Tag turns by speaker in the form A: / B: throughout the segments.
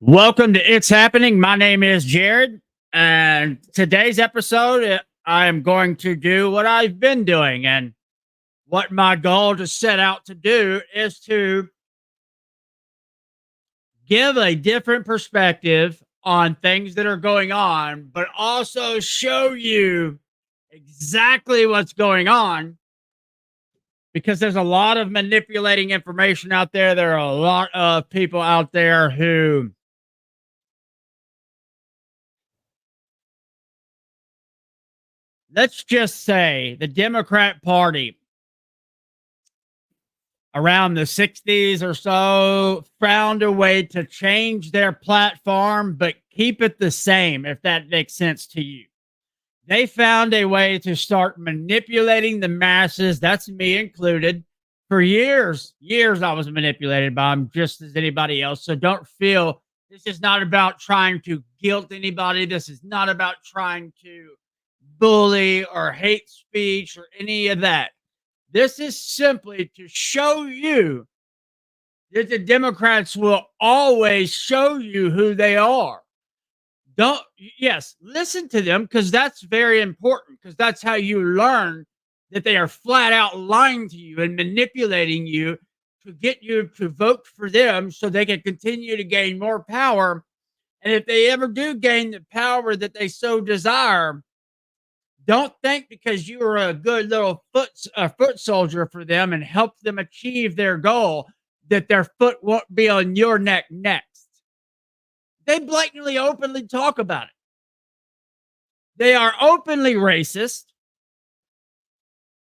A: Welcome to It's Happening. My name is Jared, and today's episode, I am going to do what I've been doing. And what my goal to set out to do is to give a different perspective on things that are going on, but also show you exactly what's going on because there's a lot of manipulating information out there. There are a lot of people out there who let's just say the Democrat Party around the 60s or so found a way to change their platform, but keep it the same, if that makes sense to you. They found a way to start manipulating the masses. That's me included. For years, I was manipulated by them just as anybody else. So don't feel this is not about trying to guilt anybody. This is not about trying to bully or hate speech or any of that. This is simply to show you that the Democrats will always show you who they are. Don't, yes, listen to them because that's very important because that's how you learn that they are flat out lying to you and manipulating you to get you to vote for them so they can continue to gain more power. And if they ever do gain the power that they so desire, don't think because you were a good little foot soldier for them and help them achieve their goal that their foot won't be on your neck next. They blatantly, openly talk about it. They are openly racist.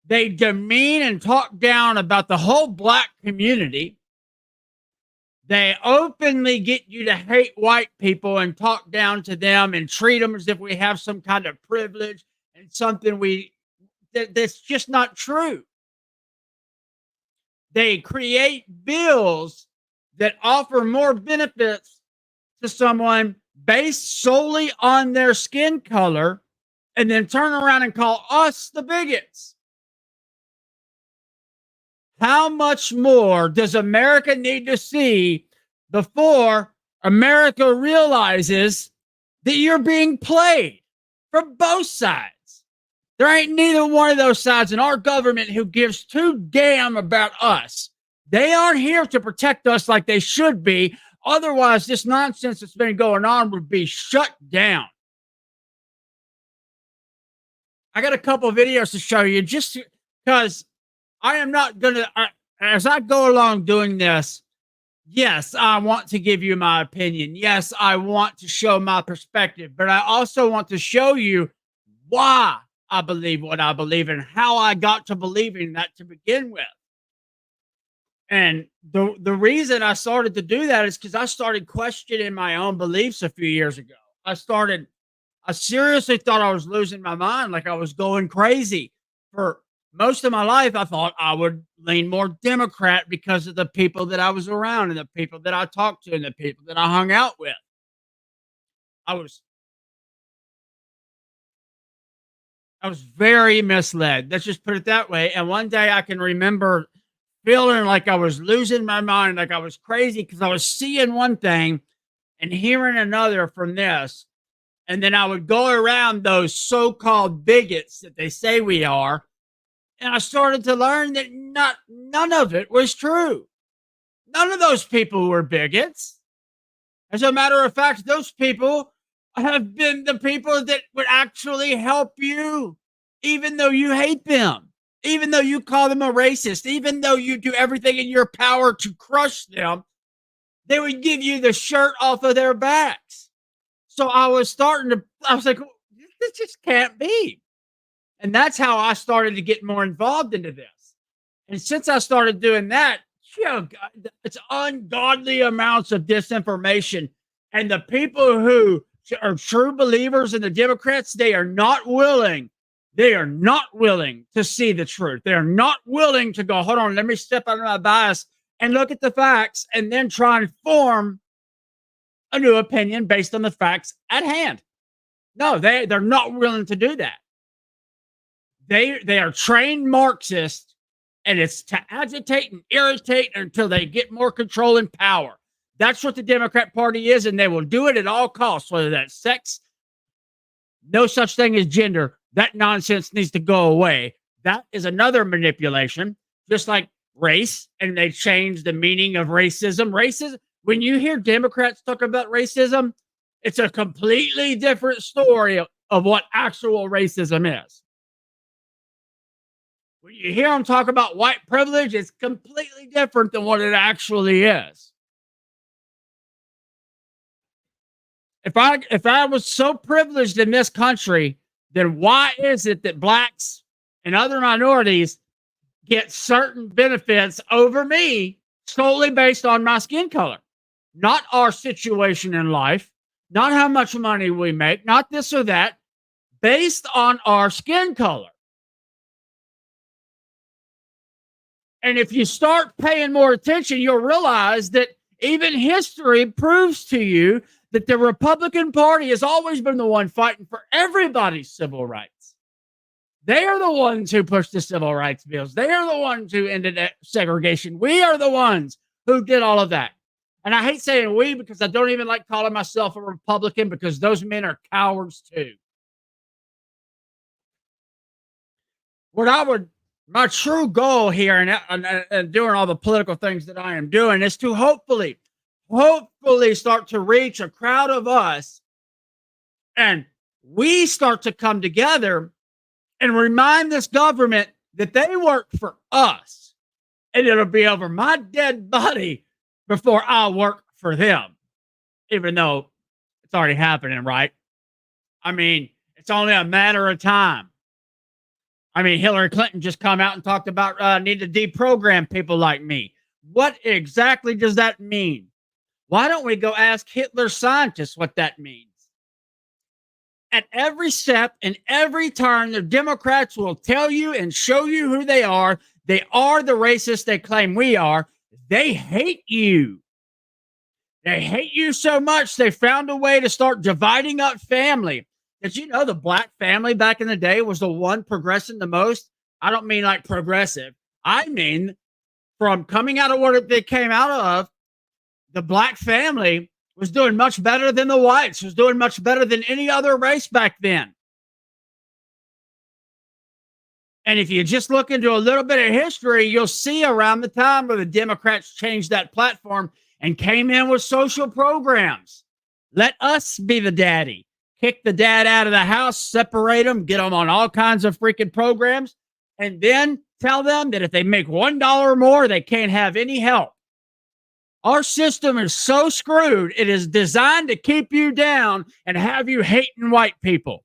A: They demean and talk down about the whole black community. They openly get you to hate white people and talk down to them and treat them as if we have some kind of privilege and something that's just not true. They create bills that offer more benefits to someone based solely on their skin color and then turn around and call us the bigots. How much more does America need to see before America realizes that you're being played from both sides? There ain't neither one of those sides in our government who gives two damn about us. They aren't here to protect us like they should be. Otherwise, this nonsense that's been going on would be shut down. I got a couple of videos to show you just because I am not going to, as I go along doing this, yes, I want to give you my opinion. Yes, I want to show my perspective, but I also want to show you why I believe what I believe and how I got to believing that to begin with. And the reason I started to do that is because I started questioning my own beliefs a few years ago. I seriously thought I was losing my mind, like I was going crazy. For most of my life, I thought I would lean more Democrat because of the people that I was around and the people that I talked to and the people that I hung out with. I was I was very misled. Let's just put it that way. And one day I can remember feeling like I was losing my mind, like I was crazy because I was seeing one thing and hearing another from this. And then I would go around those so-called bigots that they say we are. And I started to learn that none of it was true. None of those people were bigots. As a matter of fact, those people have been the people that would actually help you, even though you hate them, even though you call them a racist, even though you do everything in your power to crush them, they would give you the shirt off of their backs. So I was like, this just can't be. And that's how I started to get more involved into this. And since I started doing that, it's ungodly amounts of disinformation. And the people who are true believers in the Democrats, they are not willing. They are not willing to see the truth. They are not willing to go, hold on, let me step out of my bias and look at the facts and then try and form a new opinion based on the facts at hand. No, they're not willing to do that. They are trained Marxists, and it's to agitate and irritate until they get more control and power. That's what the Democrat Party is, and they will do it at all costs, whether that's sex, no such thing as gender. That nonsense needs to go away. That is another manipulation, just like race, and they changed the meaning of racism. Racism, when you hear Democrats talk about racism, it's a completely different story of what actual racism is. When you hear them talk about white privilege, it's completely different than what it actually is. If I was so privileged in this country, then why is it that blacks and other minorities get certain benefits over me solely based on my skin color? Not our situation in life, not how much money we make, not this or that, based on our skin color. And if you start paying more attention, you'll realize that even history proves to you that the Republican Party has always been the one fighting for everybody's civil rights. They are the ones who pushed the civil rights bills. They are the ones who ended segregation. We are the ones who did all of that. And I hate saying we because I don't even like calling myself a Republican because those men are cowards too. My true goal here and doing all the political things that I am doing is to hopefully start to reach a crowd of us, and we start to come together and remind this government that they work for us, and it'll be over my dead body before I work for them, even though it's already happening, right? I mean, it's only a matter of time. I mean, Hillary Clinton just come out and talked about need to deprogram people like me. What exactly does that mean? Why don't we go ask Hitler's scientists what that means? At every step and every turn, the Democrats will tell you and show you who they are. They are the racists they claim we are. They hate you. They hate you so much they found a way to start dividing up family. Did you know the black family back in the day was the one progressing the most? I don't mean like progressive. I mean from coming out of what they came out of, the black family was doing much better than the whites, was doing much better than any other race back then. And if you just look into a little bit of history, you'll see around the time where the Democrats changed that platform and came in with social programs. Let us be the daddy. Kick the dad out of the house, separate them, get them on all kinds of freaking programs, and then tell them that if they make $1 more, they can't have any help. Our system is so screwed, it is designed to keep you down and have you hating white people.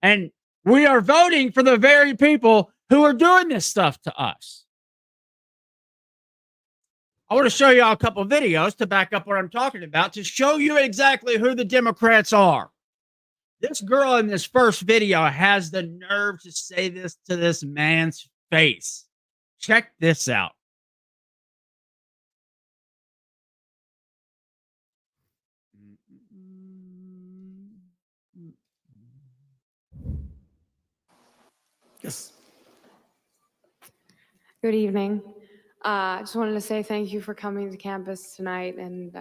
A: And we are voting for the very people who are doing this stuff to us. I want to show you all a couple of videos to back up what I'm talking about, to show you exactly who the Democrats are. This girl in this first video has the nerve to say this to this man's face. Check this out.
B: Yes.
C: Good evening. I just wanted to say thank you for coming to campus tonight and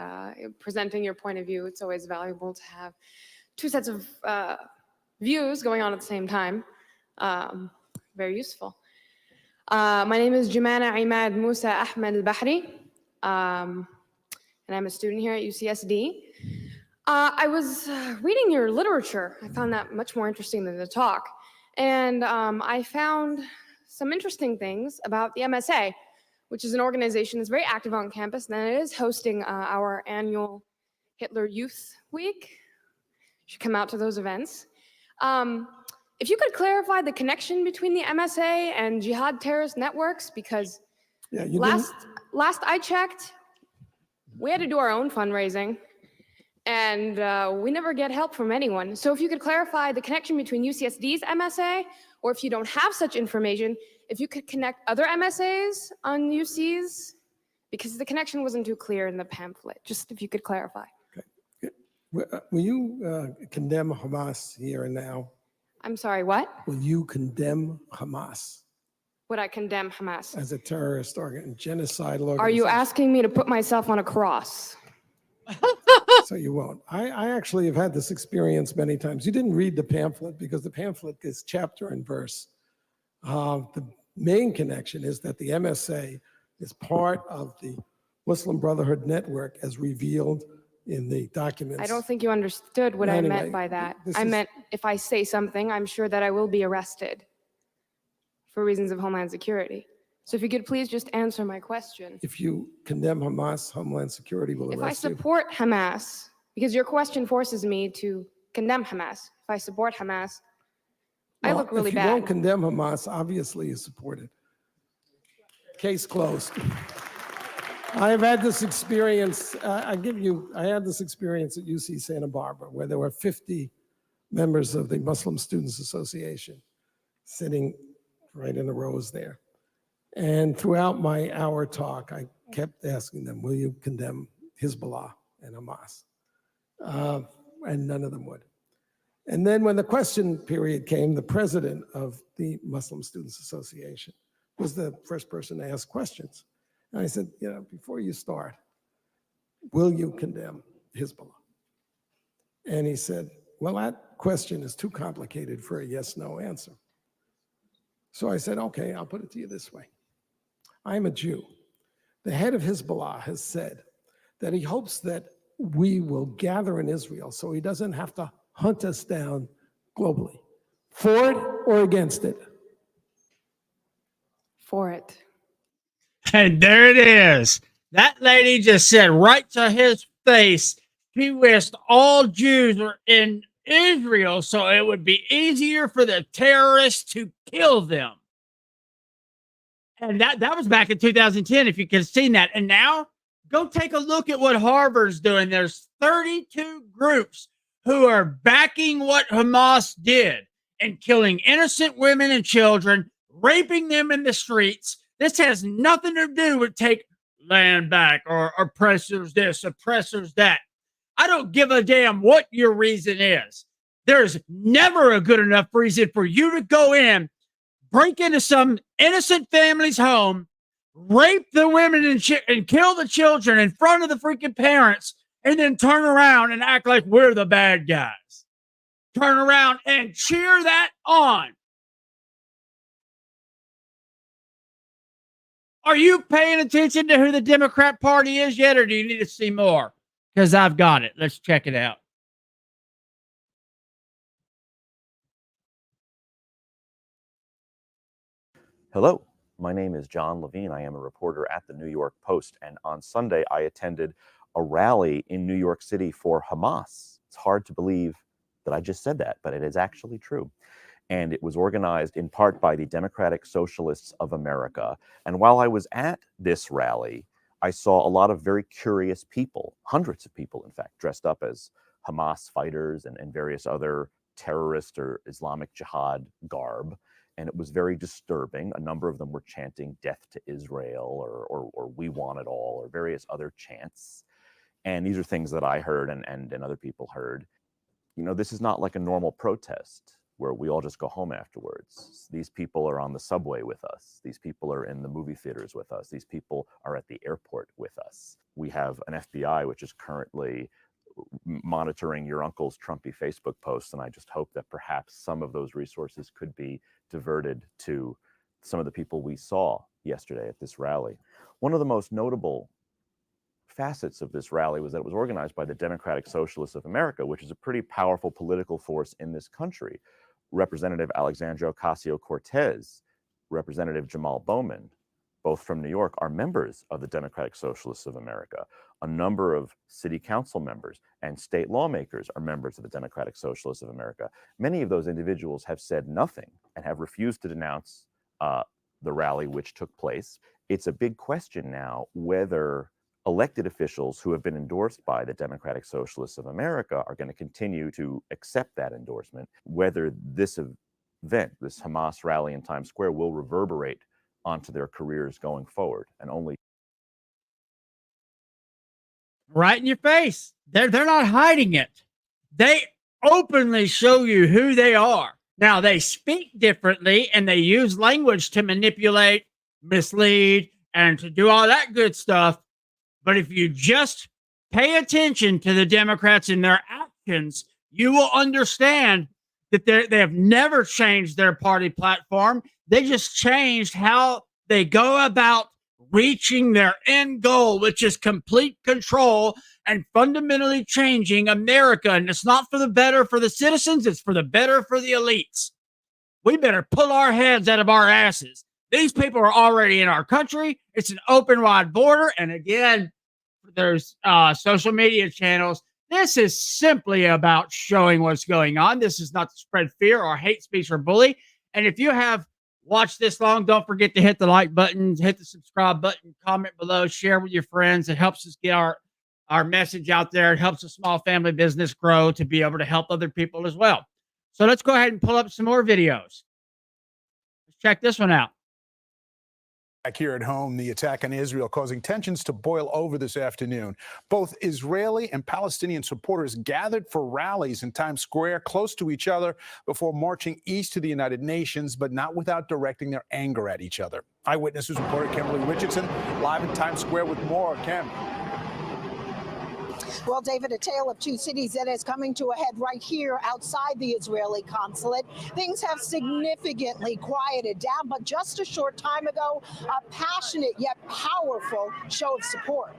C: presenting your point of view. It's always valuable to have two sets of views going on at the same time. Very useful. My name is Jumana Imad Musa Ahmed Al-Bahri, and I'm a student here at UCSD. I was reading your literature. I found that much more interesting than the talk. And I found some interesting things about the MSA, which is an organization that's very active on campus, and it is hosting our annual Hitler Youth Week. You should come out to those events. If you could clarify the connection between the MSA and jihad terrorist networks, because last I checked, we had to do our own fundraising, and we never get help from anyone. So if you could clarify the connection between UCSD's MSA, or if you don't have such information, if you could connect other MSAs on UC's, because the connection wasn't too clear in the pamphlet. Just if you could clarify.
B: Okay. Will you condemn Hamas here and now?
C: I'm sorry, what?
B: Will you condemn Hamas
C: Would I condemn Hamas?
B: as a terrorist organ, genocidal organization?
C: Are you asking me to put myself on a cross?
B: So you won't. I actually have had this experience many times. You didn't read the pamphlet because the pamphlet is chapter and verse. The main connection is that the MSA is part of the Muslim Brotherhood Network as revealed in the documents.
C: I don't think you understood what I
B: Anyway,
C: meant by that.
B: this
C: I
B: is-
C: meant if I say something, I'm sure that I will be arrested for reasons of Homeland Security. So if you could please just answer my question.
B: If you condemn Hamas, Homeland Security will
C: If I
B: arrest you.
C: support Hamas, because your question forces me to condemn Hamas. If I support Hamas, I
B: Well,
C: look really
B: If you don't
C: bad.
B: condemn Hamas, obviously you support it. Case closed. I've had this experience, I had this experience at UC Santa Barbara where there were 50 members of the Muslim Students Association sitting right in the rows there. And throughout my hour talk, I kept asking them, will you condemn Hezbollah and Hamas? And none of them would. And then when the question period came, the president of the Muslim Students Association was the first person to ask questions. And I said, before you start, will you condemn Hezbollah? And he said, well, that question is too complicated for a yes-no answer. So I said, okay, I'll put it to you this way. I'm a Jew. The head of Hezbollah has said that he hopes that we will gather in Israel so he doesn't have to hunt us down globally. For it or against it?
C: For it.
A: And there it is. That lady just said right to his face, she wished all Jews were in Israel so it would be easier for the terrorists to kill them. And that was back in 2010, if you could have seen that. And now, go take a look at what Harvard's doing. There's 32 groups who are backing what Hamas did and killing innocent women and children, raping them in the streets. This has nothing to do with take land back or oppressors this, oppressors that. I don't give a damn what your reason is. There's never a good enough reason for you to go in, break into some innocent family's home, rape the women and kill the children in front of the freaking parents, and then turn around and act like we're the bad guys. Turn around and cheer that on. Are you paying attention to who the Democrat Party is yet, or do you need to see more? Because I've got it. Let's check it out.
D: Hello, my name is John Levine. I am a reporter at the New York Post, and on Sunday I attended a rally in New York City for Hamas. It's hard to believe that I just said that, but it is actually true. And it was organized in part by the Democratic Socialists of America. And while I was at this rally, I saw a lot of very curious people, hundreds of people, in fact, dressed up as Hamas fighters and various other terrorist or Islamic Jihad garb. And it was very disturbing. A number of them were chanting death to Israel or we want it all or various other chants. And these are things that I heard and other people heard. This is not like a normal protest where we all just go home afterwards. These people are on the subway with us. These people are in the movie theaters with us. These people are at the airport with us. We have an FBI which is currently monitoring your uncle's Trumpy Facebook posts, and I just hope that perhaps some of those resources could be diverted to some of the people we saw yesterday at this rally. One of the most notable facets of this rally was that it was organized by the Democratic Socialists of America, which is a pretty powerful political force in this country. Representative Alexandria Ocasio-Cortez, Representative Jamal Bowman, both from New York, are members of the Democratic Socialists of America. A number of city council members and state lawmakers are members of the Democratic Socialists of America. Many of those individuals have said nothing and have refused to denounce the rally which took place. It's a big question now whether elected officials who have been endorsed by the Democratic Socialists of America are going to continue to accept that endorsement, whether this event, this Hamas rally in Times Square, will reverberate onto their careers going forward. And only
A: Right in your face. They're not hiding it. They openly show you who they are. Now, they speak differently and they use language to manipulate, mislead, and to do all that good stuff. But if you just pay attention to the Democrats and their actions, you will understand that they have never changed their party platform. They just changed how they go about reaching their end goal, which is complete control and fundamentally changing America. And it's not for the better for the citizens, it's for the better for the elites. We better pull our heads out of our asses. These people are already in our country. It's an open, wide border. And again, there's social media channels. This is simply about showing what's going on. This is not to spread fear or hate speech or bully. And if you have watched this long, don't forget to hit the like button, hit the subscribe button, comment below, share with your friends. It helps us get our message out there. It helps a small family business grow to be able to help other people as well. So let's go ahead and pull up some more videos. Let's check this one out.
E: Back here at home, the attack on Israel causing tensions to boil over this afternoon. Both Israeli and Palestinian supporters gathered for rallies in Times Square close to each other before marching east to the United Nations, but not without directing their anger at each other. Eyewitnesses reporter Kimberly Richardson live in Times Square with more. Kim.
F: Well, David, a tale of two cities that is coming to a head right here outside the Israeli consulate. Things have significantly quieted down, but just a short time ago, a passionate yet powerful show of support.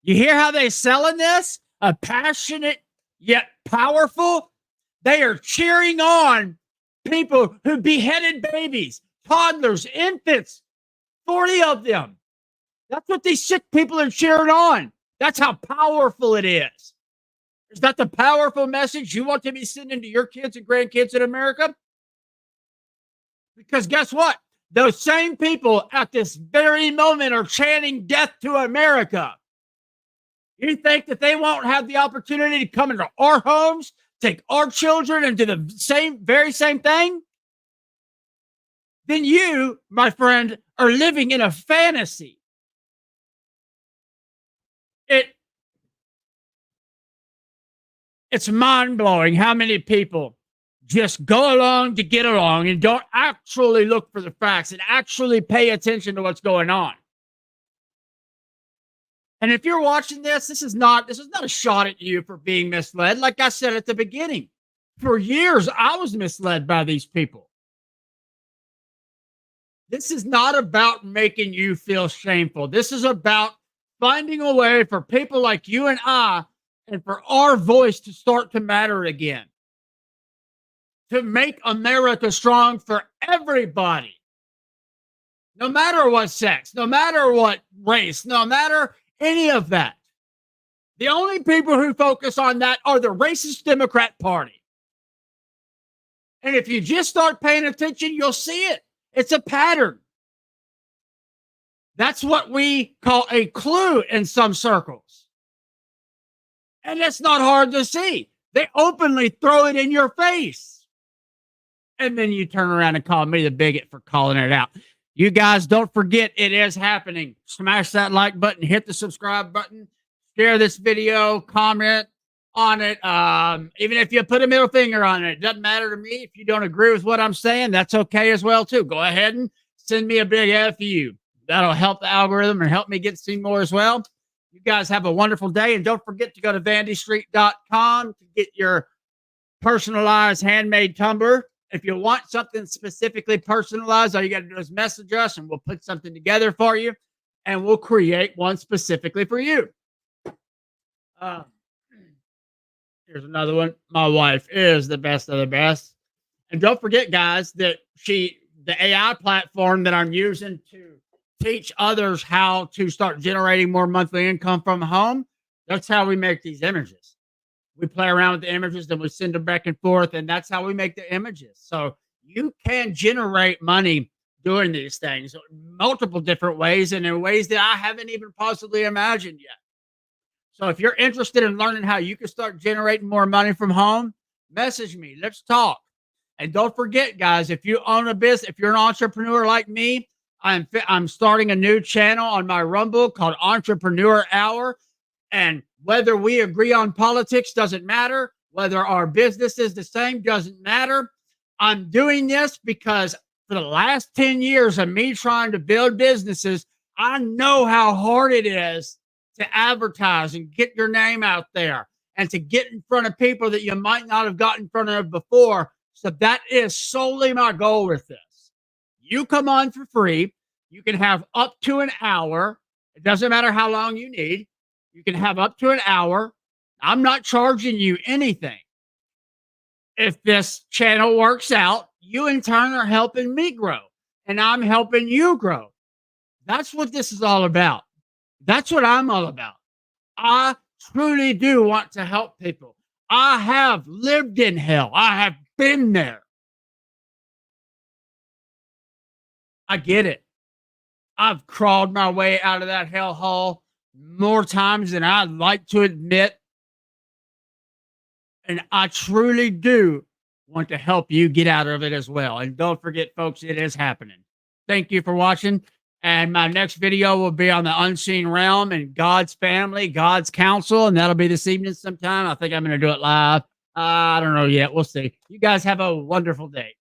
A: You hear how they selling this? A passionate yet powerful. They are cheering on people who beheaded babies, toddlers, infants, 40 of them. That's what these sick people are cheering on. That's how powerful it is. Is that the powerful message you want to be sending to your kids and grandkids in America? Because guess what? Those same people at this very moment are chanting death to America. You think that they won't have the opportunity to come into our homes, take our children and do the very same thing? Then you, my friend, are living in a fantasy. It's mind-blowing how many people just go along to get along and don't actually look for the facts and actually pay attention to what's going on. And if you're watching this, this is not a shot at you for being misled. Like I said at the beginning, for years I was misled by these people. This is not about making you feel shameful. This is about finding a way for people like you and I, and for our voice to start to matter again. To make America strong for everybody. No matter what sex, no matter what race, no matter any of that. The only people who focus on that are the racist Democrat Party. And if you just start paying attention, you'll see it. It's a pattern. That's what we call a clue in some circles. And it's not hard to see. They openly throw it in your face. And then you turn around and call me the bigot for calling it out. You guys, don't forget, it is happening. Smash that like button, hit the subscribe button, share this video, comment on it. Even if you put a middle finger on it, it doesn't matter to me. If you don't agree with what I'm saying, that's okay as well, too. Go ahead and send me a big F you. That'll help the algorithm and help me get seen more as well. You guys have a wonderful day. And don't forget to go to vandystreet.com to get your personalized handmade tumbler. If you want something specifically personalized, all you got to do is message us and we'll put something together for you. And we'll create one specifically for you. Here's another one. My wife is the best of the best. And don't forget, guys, that the AI platform that I'm using to teach others how to start generating more monthly income from home. That's how we make these images. We play around with the images, then we send them back and forth, and that's how we make the images. So you can generate money doing these things multiple different ways and in ways that I haven't even possibly imagined yet. So if you're interested in learning how you can start generating more money from home, message me. Let's talk. And don't forget, guys, if you own a business, if you're an entrepreneur like me, I'm starting a new channel on my Rumble called Entrepreneur Hour. And whether we agree on politics doesn't matter. Whether our business is the same doesn't matter. I'm doing this because for the last 10 years of me trying to build businesses, I know how hard it is to advertise and get your name out there and to get in front of people that you might not have gotten in front of before. So that is solely my goal with this. You come on for free. You can have up to an hour. It doesn't matter how long you need. You can have up to an hour. I'm not charging you anything. If this channel works out, you in turn are helping me grow, and I'm helping you grow. That's what this is all about. That's what I'm all about. I truly do want to help people. I have lived in hell. I have been there. I get it. I've crawled my way out of that hellhole more times than I'd like to admit. And I truly do want to help you get out of it as well. And don't forget, folks, it is happening. Thank you for watching. And my next video will be on the unseen realm and God's family, God's counsel. And that'll be this evening sometime. I think I'm going to do it live. I don't know yet. We'll see. You guys have a wonderful day.